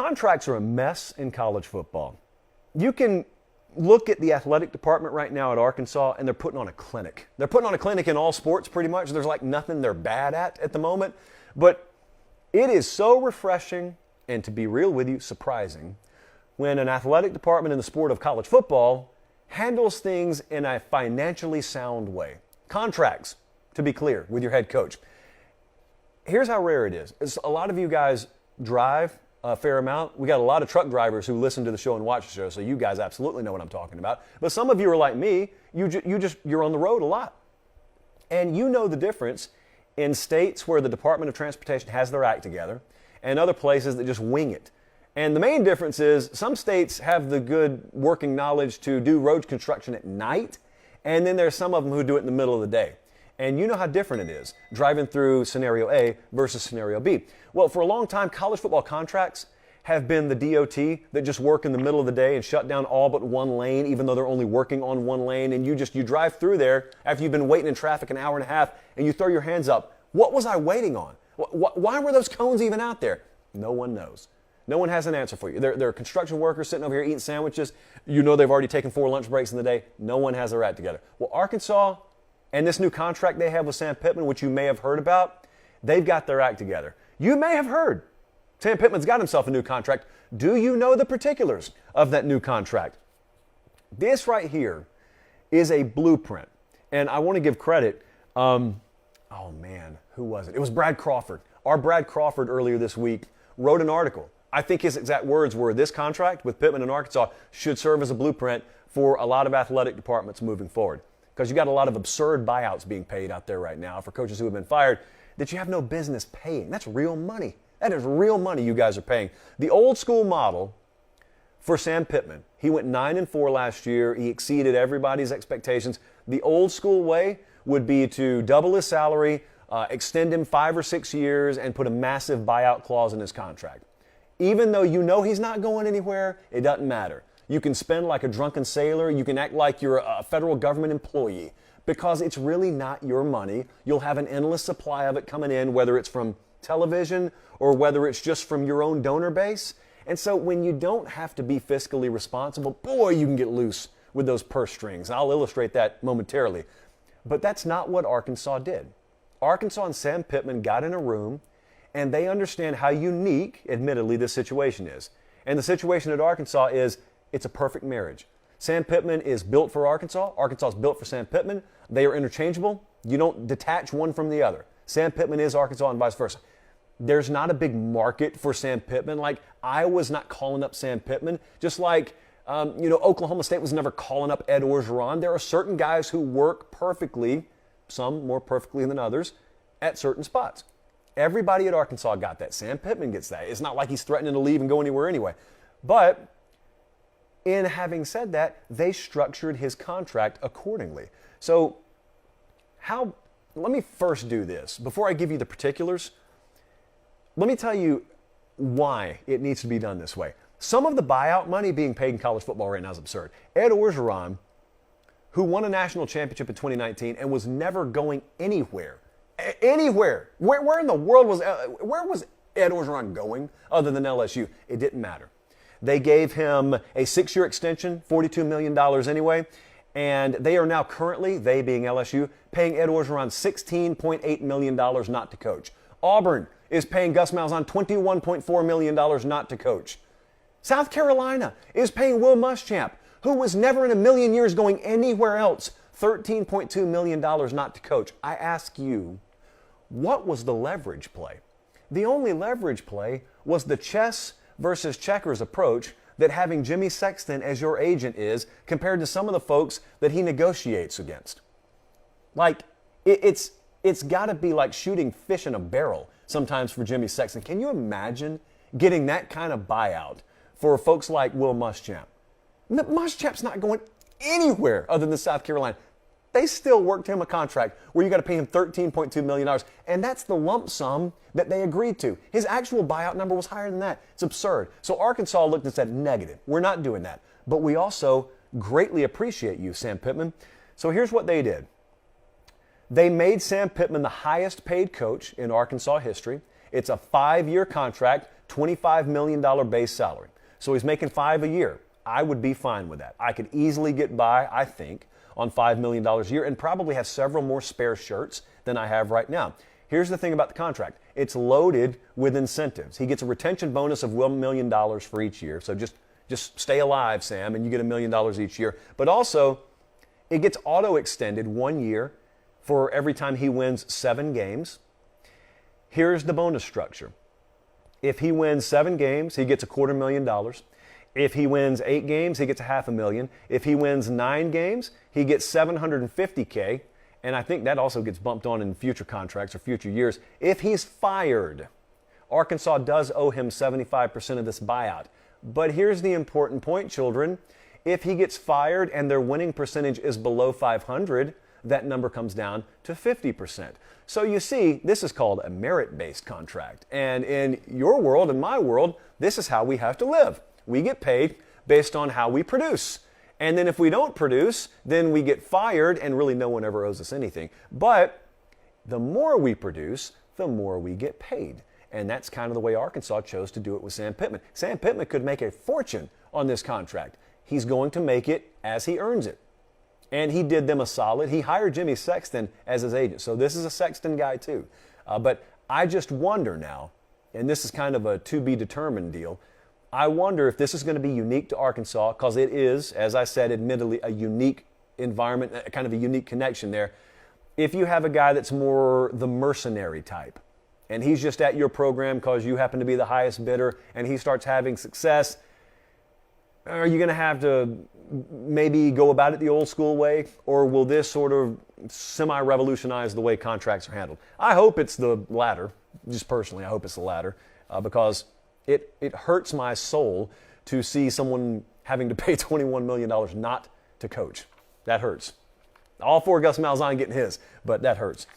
Contracts are a mess in college football. You can look at the athletic department right now at Arkansas, and they're putting on a clinic. They're putting on a clinic in all sports pretty much. There's like nothing they're bad at the moment. But it is so refreshing and, to be real with you, surprising when an athletic department in the sport of college football handles things in a financially sound way. Contracts, to be clear, with your head coach. Here's how rare it is. A lot of you guys drive a fair amount. We got a lot of truck drivers who listen to the show and watch the show, so you guys absolutely know what I'm talking about. But some of you are like me. You're on the road a lot. And you know the difference in states where the Department of Transportation has their act together and other places that just wing it. And the main difference is some states have the good working knowledge to do road construction at night, and then there's some of them who do it in the middle of the day. And you know how different it is driving through scenario A versus scenario B. Well, for a long time, college football contracts have been the DOT that just work in the middle of the day and shut down all but one lane, even though they're only working on one lane. And you drive through there after you've been waiting in traffic an hour and a half, and you throw your hands up. What was I waiting on? Why were those cones even out there? No one knows. No one has an answer for you. There are construction workers sitting over here eating sandwiches. You know they've already taken 4 lunch breaks in the day. No one has their act together. Well, Arkansas and this new contract they have with Sam Pittman, which you may have heard about, they've got their act together. You may have heard Sam Pittman's got himself a new contract. Do you know the particulars of that new contract? This right here is a blueprint. And I want to give credit. Oh man, who was it? It was Brad Crawford. Our Brad Crawford earlier this week wrote an article. I think his exact words were, this contract with Pittman and Arkansas should serve as a blueprint for a lot of athletic departments moving forward. Because you got a lot of absurd buyouts being paid out there right now for coaches who have been fired that you have no business paying. That's real money. That is real money you guys are paying. The old school model for Sam Pittman, he went 9-4 last year. He exceeded everybody's expectations. The old school way would be to double his salary, extend him 5 or 6 years, and put a massive buyout clause in his contract. Even though you know he's not going anywhere, it doesn't matter. You can spend like a drunken sailor. You can act like you're a federal government employee because it's really not your money. You'll have an endless supply of it coming in, whether it's from television or whether it's just from your own donor base. And so when you don't have to be fiscally responsible, boy, you can get loose with those purse strings. I'll illustrate that momentarily. But that's not what Arkansas did. Arkansas and Sam Pittman got in a room and they understand how unique, admittedly, this situation is. And the situation at Arkansas is it's a perfect marriage. Sam Pittman is built for Arkansas. Arkansas is built for Sam Pittman. They are interchangeable. You don't detach one from the other. Sam Pittman is Arkansas and vice versa. There's not a big market for Sam Pittman. Like Iowa's not calling up Sam Pittman. Just like, Oklahoma State was never calling up Ed Orgeron. There are certain guys who work perfectly, some more perfectly than others, at certain spots. Everybody at Arkansas got that. Sam Pittman gets that. It's not like he's threatening to leave and go anywhere anyway. But in having said that, they structured his contract accordingly. So let me first do this. Before I give you the particulars, let me tell you why it needs to be done this way. Some of the buyout money being paid in college football right now is absurd. Ed Orgeron, who won a national championship in 2019 and was never going anywhere. Anywhere. Where in the world was Ed Orgeron going other than LSU? It didn't matter. They gave him a 6-year extension, $42 million anyway, and they are now currently, they being LSU, paying Ed Orgeron $16.8 million not to coach. Auburn is paying Gus Malzahn $21.4 million not to coach. South Carolina is paying Will Muschamp, who was never in a million years going anywhere else, $13.2 million not to coach. I ask you, what was the leverage play? The only leverage play was the chess versus checkers approach that having Jimmy Sexton as your agent is compared to some of the folks that he negotiates against. Like, it's got to be like shooting fish in a barrel sometimes for Jimmy Sexton. Can you imagine getting that kind of buyout for folks like Will Muschamp? Muschamp's not going anywhere other than South Carolina. They still worked him a contract where you got to pay him $13.2 million, and that's the lump sum that they agreed to. His actual buyout number was higher than that. It's absurd. So Arkansas looked and said, negative. We're not doing that. But we also greatly appreciate you, Sam Pittman. So here's what they did. They made Sam Pittman the highest paid coach in Arkansas history. It's a 5-year contract, $25 million base salary. So he's making $5 million a year. I would be fine with that. I could easily get by, I think, on $5 million a year and probably have several more spare shirts than I have right now. Here's the thing about the contract. It's loaded with incentives. He gets a retention bonus of $1 million for each year. So just stay alive, Sam, and you get $1 million each year. But also, it gets auto-extended 1 year for every time he wins 7 games. Here's the bonus structure. If he wins 7 games, he gets $250,000. If he wins 8 games, he gets $500,000. If he wins 9 games, he gets $750K. And I think that also gets bumped on in future contracts or future years. If he's fired, Arkansas does owe him 75% of this buyout. But here's the important point, children. If he gets fired and their winning percentage is below 500, that number comes down to 50%. So you see, this is called a merit-based contract. And in your world and my world, this is how we have to live. We get paid based on how we produce. And then if we don't produce, then we get fired, and really no one ever owes us anything. But the more we produce, the more we get paid. And that's kind of the way Arkansas chose to do it with Sam Pittman. Sam Pittman could make a fortune on this contract. He's going to make it as he earns it. And he did them a solid. He hired Jimmy Sexton as his agent. So this is a Sexton guy too. But I just wonder now, and this is kind of a to-be-determined deal, I wonder if this is going to be unique to Arkansas, because it is, as I said, admittedly, a unique environment, kind of a unique connection there. If you have a guy that's more the mercenary type, and he's just at your program because you happen to be the highest bidder, and he starts having success, are you going to have to maybe go about it the old school way, or will this sort of semi-revolutionize the way contracts are handled? I hope it's the latter. Just personally, I hope it's the latter, because it hurts my soul to see someone having to pay $21 million not to coach. That hurts. All for Gus Malzahn getting his, but that hurts.